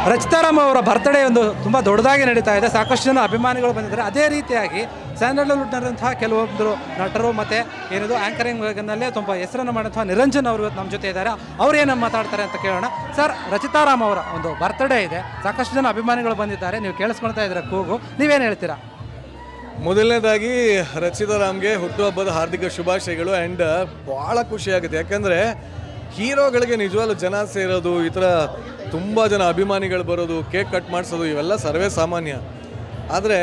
ರಚಿತಾರಾಮ್ ಅವರ ಬರ್ತ್ಡೇ ಒಂದು ತುಂಬ ದೊಡ್ಡದಾಗಿ ನಡೀತಾ ಇದೆ. ಸಾಕಷ್ಟು ಜನ ಅಭಿಮಾನಿಗಳು ಬಂದಿದ್ದಾರೆ. ಅದೇ ರೀತಿಯಾಗಿ ಸ್ಯಾಂಡಲ್ವುಡ್ನಂತಹ ಕೆಲವೊಬ್ಬರು ನಟರು ಮತ್ತು ಏನಿದು ಆ್ಯಂಕರಿಂಗ್ನಲ್ಲೇ ತುಂಬ ಹೆಸರನ್ನು ಮಾಡಿದಂಥ ನಿರಂಜನ್ ಅವರು ಇವತ್ತು ನಮ್ಮ ಜೊತೆ ಇದ್ದಾರೆ. ಅವ್ರು ಏನು ಮಾತಾಡ್ತಾರೆ ಅಂತ ಕೇಳೋಣ. ಸರ್, ರಚಿತಾರಾಮ್ ಅವರ ಒಂದು ಬರ್ತ್ಡೇ ಇದೆ, ಸಾಕಷ್ಟು ಜನ ಅಭಿಮಾನಿಗಳು ಬಂದಿದ್ದಾರೆ, ನೀವು ಕೇಳಿಸ್ಕೊಳ್ತಾ ಇದ್ದೀರಾ ಕೂಗು, ನೀವೇನು ಹೇಳ್ತೀರಾ? ಮೊದಲನೇದಾಗಿ ರಚಿತಾರಾಮ್ಗೆ ಹುಟ್ಟುಹಬ್ಬದ ಹಾರ್ದಿಕ ಶುಭಾಶಯಗಳು. ಆ್ಯಂಡ್ ಭಾಳ ಖುಷಿಯಾಗುತ್ತೆ, ಯಾಕಂದರೆ ಹೀರೋಗಳಿಗೆ ನಿಜವಾಗ್ಲೂ ಜನ ಸೇರೋದು, ಈ ಥರ ತುಂಬ ಜನ ಅಭಿಮಾನಿಗಳು ಬರೋದು, ಕೇಕ್ ಕಟ್ ಮಾಡಿಸೋದು ಇವೆಲ್ಲ ಸರ್ವೇ ಸಾಮಾನ್ಯ. ಆದರೆ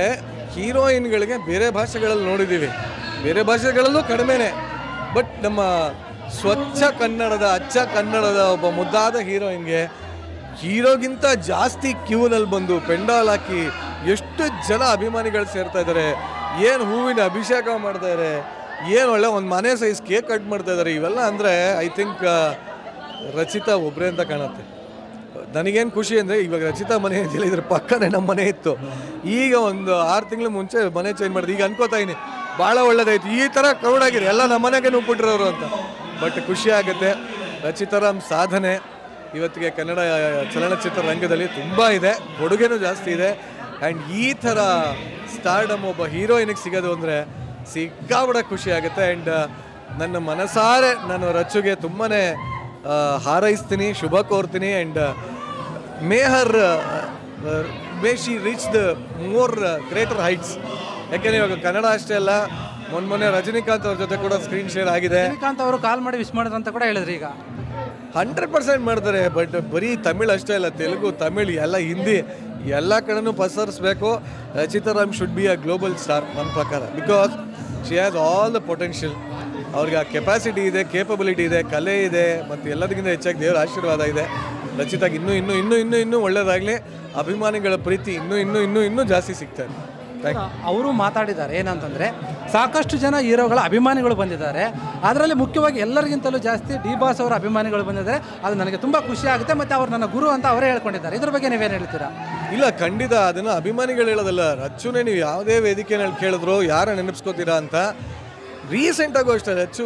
ಹೀರೋಯಿನ್ಗಳಿಗೆ ಬೇರೆ ಭಾಷೆಗಳಲ್ಲಿ ನೋಡಿದ್ದೀವಿ, ಬೇರೆ ಭಾಷೆಗಳಲ್ಲೂ ಕಡಿಮೆನೇ. ಬಟ್ ನಮ್ಮ ಸ್ವಚ್ಛ ಕನ್ನಡದ, ಅಚ್ಚ ಕನ್ನಡದ ಒಬ್ಬ ಮುದ್ದಾದ ಹೀರೋಯಿನ್ಗೆ ಹೀರೋಗಿಂತ ಜಾಸ್ತಿ ಕ್ಯೂನಲ್ಲಿ ಬಂದು ಪೆಂಡಾಲ್ ಹಾಕಿ ಎಷ್ಟು ಜನ ಅಭಿಮಾನಿಗಳು ಸೇರ್ತಾ ಇದ್ದಾರೆ, ಏನು ಹೂವಿನ ಅಭಿಷೇಕ ಮಾಡ್ತಾಯಿದ್ದಾರೆ, ಏನು ಒಳ್ಳೆ ಒಂದು ಮನೆ ಸೈಜ್ ಕೇಕ್ ಕಟ್ ಮಾಡ್ತಾ ಇದ್ದಾರೆ. ಇವೆಲ್ಲ ಅಂದರೆ ಐ ಥಿಂಕ್ ರಚಿತಾ ಒಬ್ಬರೇ ಅಂತ ಕಾಣುತ್ತೆ. ನನಗೇನು ಖುಷಿ ಅಂದರೆ ಇವಾಗ ರಚಿತಾ ಮನೆ ಇದ್ದಿಲ್ಲ, ಇದ್ರ ಪಕ್ಕನೇ ನಮ್ಮ ಮನೆ ಇತ್ತು. ಈಗ ಒಂದು 6 ತಿಂಗಳು ಮುಂಚೆ ಮನೆ ಚೇಂಜ್ ಮಾಡಿದೆ. ಈಗ ಅನ್ಕೋತಾ ಇದ್ದೀನಿ ಭಾಳ ಒಳ್ಳೇದಾಯ್ತು, ಈ ಥರ ಕ್ರೌಡ್ ಆಗಿದೆ, ಎಲ್ಲ ನಮ್ಮ ಮನೆಗೆ ನುಗ್ಬಿಟ್ರವರು ಅಂತ. ಬಟ್ ಖುಷಿ ಆಗುತ್ತೆ. ರಚಿತಾರಾಮ್ ಸಾಧನೆ ಇವತ್ತಿಗೆ ಕನ್ನಡ ಚಲನಚಿತ್ರ ರಂಗದಲ್ಲಿ ತುಂಬ ಇದೆ, ಕೊಡುಗೆನೂ ಜಾಸ್ತಿ ಇದೆ. ಆ್ಯಂಡ್ ಈ ಥರ ಸ್ಟಾರ್ಡಮ್ ಒಬ್ಬ ಹೀರೋಯಿನಿಗೆ ಸಿಗೋದು ಅಂದರೆ ಸಿಕ್ಕಾಬಿಡ ಖುಷಿ ಆಗುತ್ತೆ. ಆ್ಯಂಡ್ ನನ್ನ ಮನಸಾರೆ ನಾನು ರಚುಗೆ ತುಂಬಾ ಹಾರೈಸ್ತೀನಿ, ಶುಭ ಕೋರ್ತೀನಿ. And may she reach the more greater heights. ಯಾಕೆಂದರೆ ಇವಾಗ ಕನ್ನಡ ಅಷ್ಟೇ ಅಲ್ಲ, ಮೊನ್ನೆ ರಜನಿಕಾಂತ್ ಅವ್ರ ಜೊತೆ ಕೂಡ ಸ್ಕ್ರೀನ್ ಶೇರ್ ಆಗಿದೆ. ರಜನಿಕಾಂತ್ ಅವರು ಕಾಲ್ ಮಾಡಿ ವಿಶ್ ಮಾಡಿದ್ರು ಅಂತ ಕೂಡ ಹೇಳಿದ್ರು. ಈಗ 100% ಮಾಡ್ತಾರೆ. ಬಟ್ ಬರೀ ತಮಿಳ್ ಅಷ್ಟೇ ಅಲ್ಲ, ತೆಲುಗು, ತಮಿಳ್ ಎಲ್ಲ, ಹಿಂದಿ ಎಲ್ಲ ಕಡೆನೂ ಪಸರಿಸಬೇಕು. Rachita Ram should be a global star ನನ್ನ ಪ್ರಕಾರ. Because she has all the potential. ಅವ್ರಿಗೆ ಆ ಕೆಪಾಸಿಟಿ ಇದೆ, ಕೇಪಬಿಲಿಟಿ ಇದೆ, ಕಲೆ ಇದೆ, ಮತ್ತು ಎಲ್ಲದಕ್ಕಿಂತ ಹೆಚ್ಚಾಗಿ ದೇವರ ಆಶೀರ್ವಾದ ಇದೆ. ರಚಿತಾಗಿ ಇನ್ನೂ ಇನ್ನೂ ಇನ್ನೂ ಇನ್ನೂ ಇನ್ನೂ ಒಳ್ಳೆಯದಾಗಲಿ, ಅಭಿಮಾನಿಗಳ ಪ್ರೀತಿ ಇನ್ನೂ ಇನ್ನೂ ಇನ್ನೂ ಇನ್ನೂ ಜಾಸ್ತಿ ಸಿಗ್ತಾರೆ. ಅವರು ಮಾತಾಡಿದ್ದಾರೆ ಏನಂತಂದರೆ, ಸಾಕಷ್ಟು ಜನ ಹೀರೋಗಳ ಅಭಿಮಾನಿಗಳು ಬಂದಿದ್ದಾರೆ, ಅದರಲ್ಲಿ ಮುಖ್ಯವಾಗಿ ಎಲ್ಲರಿಗಿಂತಲೂ ಜಾಸ್ತಿ ಡಿ ಬಾಸ್ ಅವರ ಅಭಿಮಾನಿಗಳು ಬಂದಿದ್ದಾರೆ. ಅದು ನನಗೆ ತುಂಬ ಖುಷಿ ಆಗುತ್ತೆ, ಮತ್ತು ಅವ್ರು ನನ್ನ ಗುರು ಅಂತ ಅವರೇ ಹೇಳ್ಕೊಂಡಿದ್ದಾರೆ. ಇದ್ರ ಬಗ್ಗೆ ನೀವೇನು ಹೇಳ್ತೀರಾ? ಇಲ್ಲ, ಖಂಡಿತ ಅದನ್ನು ಅಭಿಮಾನಿಗಳು ಹೇಳೋದಲ್ಲ. ರಚ್ಚುನೇ ನೀವು ಯಾವುದೇ ವೇದಿಕೆಯಲ್ಲಿ ಕೇಳಿದ್ರು ಯಾರು ನೆನಪಿಸ್ಕೋತೀರಾ ಅಂತ. ರೀಸೆಂಟಾಗೂ ಅಷ್ಟೇ ರಚ್ಚು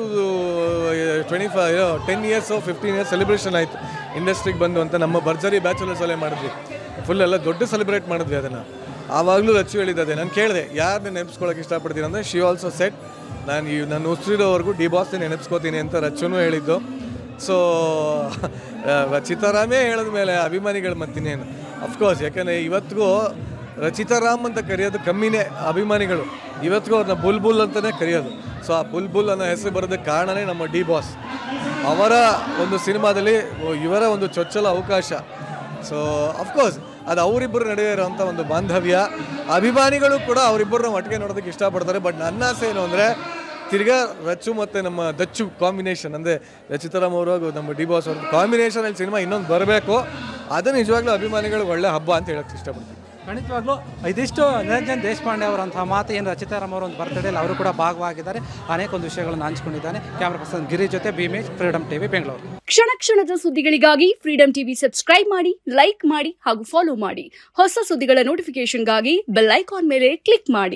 10 ಇಯರ್ಸ್ 15 ಇಯರ್ಸ್ ಸೆಲೆಬ್ರೇಷನ್ ಆಯಿತು ಇಂಡಸ್ಟ್ರಿಗೆ ಬಂದು ಅಂತ. ನಮ್ಮ ಭರ್ಜರಿ ಬ್ಯಾಚುಲರ್ಸಲ್ಲೇ ಮಾಡಿದ್ವಿ, ಫುಲ್ ಎಲ್ಲ ದೊಡ್ಡ ಸೆಲೆಬ್ರೇಟ್ ಮಾಡಿದ್ವಿ ಅದನ್ನು. ಆವಾಗಲೂ ರಚ್ಚು ಹೇಳಿದ್ದೆ, ನಾನು ಕೇಳಿದೆ ಯಾರನ್ನ ನೆನಪಿಸ್ಕೊಳ್ಳೋಕೆ ಇಷ್ಟಪಡ್ತೀನಿ ಅಂದರೆ, ಶಿ ಆಲ್ಸೋ ಸೆಟ್ ನಾನು ಉಸಿರಿರೋವರೆಗೂ ಡಿ ಬಾಸ್ನೇ ನೆನಪಿಸ್ಕೋತೀನಿ ಅಂತ ರಚ್ಚುನೂ ಹೇಳಿದ್ದು. ಸೊ ರಚಿತಾರಾಮೇ ಹೇಳಿದ ಮೇಲೆ ಅಭಿಮಾನಿಗಳು ಮತ್ತಿನೇನು, ಅಫ್ಕೋರ್ಸ್. ಯಾಕಂದರೆ ಇವತ್ತಿಗೂ ರಚಿತಾರಾಮ್ ಅಂತ ಕರೆಯೋದು ಕಮ್ಮಿನೇ ಅಭಿಮಾನಿಗಳು, ಇವತ್ತಿಗೂ ಅವ್ರನ್ನ ಬುಲ್ಬುಲ್ ಅಂತಲೇ ಕರೆಯೋದು. ಸೊ ಆ ಬುಲ್ಬುಲ್ ಅನ್ನೋ ಹೆಸರು ಬರೋದಕ್ಕೆ ಕಾರಣನೇ ನಮ್ಮ ಡಿ ಬಾಸ್. ಅವರ ಒಂದು ಸಿನಿಮಾದಲ್ಲಿ ಇವರ ಒಂದು ಚೊಚ್ಚಲ ಅವಕಾಶ. ಸೊ ಅಫ್ಕೋರ್ಸ್ ಅದು ಅವರಿಬ್ಬರು ನಡುವೆ ಇರೋವಂಥ ಒಂದು ಬಾಂಧವ್ಯ. ಅಭಿಮಾನಿಗಳು ಕೂಡ ಅವರಿಬ್ಬರನ್ನ ಒಟ್ಟಿಗೆ ನೋಡೋದಕ್ಕೆ ಇಷ್ಟಪಡ್ತಾರೆ. ಬಟ್ ನನ್ನ ಆಸೆ ಏನು ಅಂದರೆ, ತಿರ್ಗಾ ರಚ್ಚು ಮತ್ತು ನಮ್ಮ ದಚ್ಚು ಕಾಂಬಿನೇಷನ್, ಅಂದರೆ ರಚಿತಾರಾಮ್ ಅವರು ನಮ್ಮ ಡಿ ಬಾಸ್ ಅವ್ರದ್ದು ಕಾಂಬಿನೇಷನಲ್ಲಿ ಸಿನಿಮಾ ಇನ್ನೊಂದು ಬರಬೇಕು. ಅದು ನಿಜವಾಗ್ಲೂ ಅಭಿಮಾನಿಗಳು ಒಳ್ಳೆ ಹಬ್ಬ ಅಂತ ಹೇಳೋಕ್ಕೆ ಇಷ್ಟಪಡ್ತೀನಿ. ಖಂಡಿತವಾಗ್ಲೂ ಇದಿಷ್ಟು ನಿರಂಜನ್ ದೇಶಪಾಂಡೆ ಅವರಂತಹ ಮಾತು. ಏನು ರಚಿತಾರಾಮ್ ಅವರ ಒಂದು ಬರ್ತ್ಡೇಲಿ ಅವರು ಕೂಡ ಭಾಗವಾಗಿದ್ದಾರೆ, ಅನೇಕ ಒಂದು ವಿಷಯಗಳನ್ನು ಹಂಚಿಕೊಂಡಿದ್ದಾನೆ. ಕ್ಯಾಮ್ರಾ ಪರ್ಸನ್ ಗಿರಿ ಜೊತೆ ಬಿಮೇಶ್, ಫ್ರೀಡಮ್ ಟಿವಿ, ಬೆಂಗಳೂರು. ಕ್ಷಣ ಕ್ಷಣದ ಸುದ್ದಿಗಳಿಗಾಗಿ ಫ್ರೀಡಮ್ ಟಿವಿ ಸಬ್ಸ್ಕ್ರೈಬ್ ಮಾಡಿ, ಲೈಕ್ ಮಾಡಿ ಹಾಗೂ ಫಾಲೋ ಮಾಡಿ. ಹೊಸ ಸುದ್ದಿಗಳ ನೋಟಿಫಿಕೇಶನ್ಗಾಗಿ ಬೆಲ್ ಐಕಾನ್ ಮೇಲೆ ಕ್ಲಿಕ್ ಮಾಡಿ.